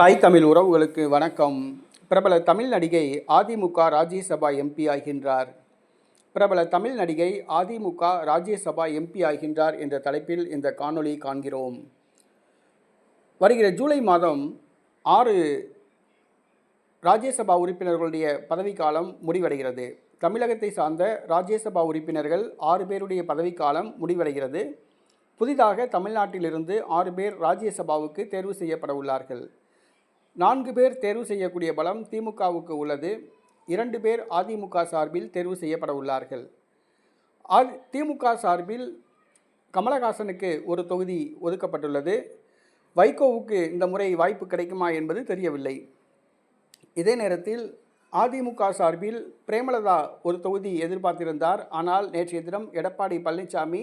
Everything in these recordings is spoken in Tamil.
தாய் தமிழ் உறவுகளுக்கு வணக்கம். பிரபல தமிழ் நடிகை அதிமுக ராஜ்யசபா எம்பி ஆகின்றார். பிரபல தமிழ் நடிகை அதிமுக ராஜ்யசபா எம்பி ஆகின்றார் என்ற தலைப்பில் இந்த காணொளி காண்கிறோம். வருகிற ஜூலை மாதம் 6 ராஜ்யசபா உறுப்பினர்களுடைய பதவிக்காலம் முடிவடைகிறது. தமிழகத்தை சார்ந்த ராஜ்யசபா உறுப்பினர்கள் 6 பேருடைய பதவிக்காலம் முடிவடைகிறது. புதிதாக தமிழ்நாட்டிலிருந்து 6 பேர் ராஜ்யசபாவுக்கு தேர்வு செய்யப்பட உள்ளார்கள். 4 பேர் தேர்வு செய்யக்கூடிய பலம் திமுகவுக்கு உள்ளது. 2 பேர் அதிமுக சார்பில் தேர்வு செய்யப்பட உள்ளார்கள். திமுக சார்பில் கமலஹாசனுக்கு ஒரு தொகுதி ஒதுக்கப்பட்டுள்ளது. வைகோவுக்கு இந்த முறை வாய்ப்பு கிடைக்குமா என்பது தெரியவில்லை. இதே நேரத்தில் அதிமுக சார்பில் பிரேமலதா ஒரு தொகுதி எதிர்பார்த்திருந்தார். ஆனால் நேற்றைய தினம் எடப்பாடி பழனிசாமி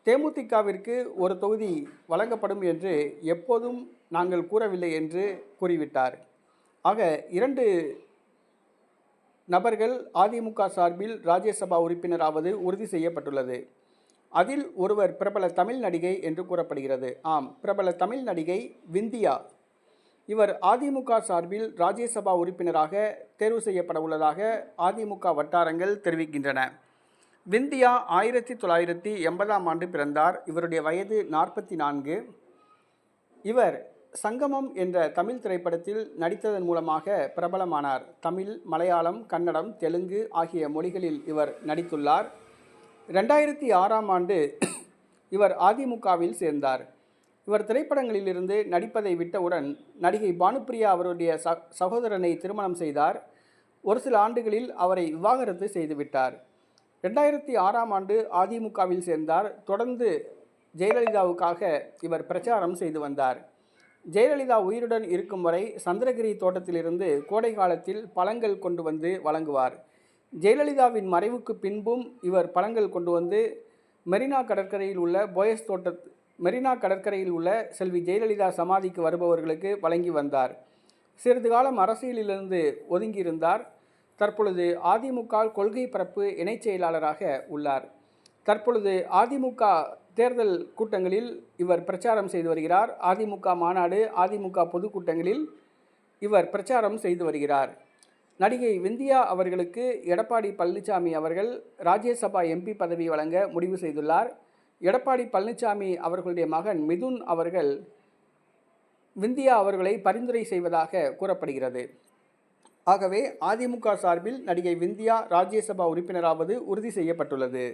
தேமுதிகவிற்கு ஒரு தொகுதி வழங்கப்படும் என்று எப்போதும் நாங்கள் கூறவில்லை என்று கூறிவிட்டார். ஆக 2 நபர்கள் அதிமுக சார்பில் ராஜ்யசபா உறுப்பினராவது உறுதி செய்யப்பட்டுள்ளது. அதில் ஒருவர் பிரபல தமிழ் நடிகை என்று கூறப்படுகிறது. ஆம், பிரபல தமிழ் நடிகை விந்தியா. இவர் அதிமுக சார்பில் ராஜ்யசபா உறுப்பினராக தேர்வு செய்யப்பட உள்ளதாக அதிமுக வட்டாரங்கள் தெரிவிக்கின்றன. விந்தியா 1980ஆம் ஆண்டு பிறந்தார். இவருடைய வயது 44. இவர் சங்கமம் என்ற தமிழ் திரைப்படத்தில் நடித்ததன் மூலமாக பிரபலமானார். தமிழ், மலையாளம், கன்னடம், தெலுங்கு ஆகிய மொழிகளில் இவர் நடித்துள்ளார். 2006ஆம் ஆண்டு இவர் அதிமுகவில் சேர்ந்தார். இவர் திரைப்படங்களிலிருந்து நடிப்பதை விட்டவுடன் நடிகை பானுப்பிரியா அவருடைய சகோதரனை திருமணம் செய்தார். ஒரு சில ஆண்டுகளில் அவரை விவாகரத்து செய்துவிட்டார். 2006ஆம் ஆண்டு அதிமுகவில் சேர்ந்தார். தொடர்ந்து ஜெயலலிதாவுக்காக இவர் பிரச்சாரம் செய்து வந்தார். ஜெயலலிதா உயிருடன் இருக்கும் வரை சந்திரகிரி தோட்டத்திலிருந்து கோடை காலத்தில் பழங்கள் கொண்டு வந்து வழங்குவார். ஜெயலலிதாவின் மறைவுக்கு பின்பும் இவர் பழங்கள் கொண்டு வந்து மெரினா கடற்கரையில் உள்ள செல்வி ஜெயலலிதா சமாதிக்கு வருபவர்களுக்கு வழங்கி வந்தார். சிறிது காலம் அரசியலிலிருந்து ஒதுங்கியிருந்தார். தற்பொழுது அதிமுக கொள்கை பரப்பு இணைச் செயலாளராக உள்ளார். தற்பொழுது அதிமுக தேர்தல் கூட்டங்களில் இவர் பிரச்சாரம் செய்து வருகிறார். அதிமுக மாநாடு, அதிமுக பொதுக்கூட்டங்களில் இவர் பிரச்சாரம் செய்து வருகிறார். நடிகை விந்தியா அவர்களுக்கு எடப்பாடி பழனிசாமி அவர்கள் ராஜ்யசபா எம்பி பதவி வழங்க முடிவு செய்துள்ளார். எடப்பாடி பழனிசாமி அவர்களுடைய மகன் மிதுன் அவர்கள் விந்தியா அவர்களை பரிந்துரை செய்வதாக கூறப்படுகிறது. ஆகவே அதிமுக சார்பில் நடிகை விந்தியா ராஜ்யசபா உறுப்பினராவது உறுதி செய்யப்பட்டுள்ளது.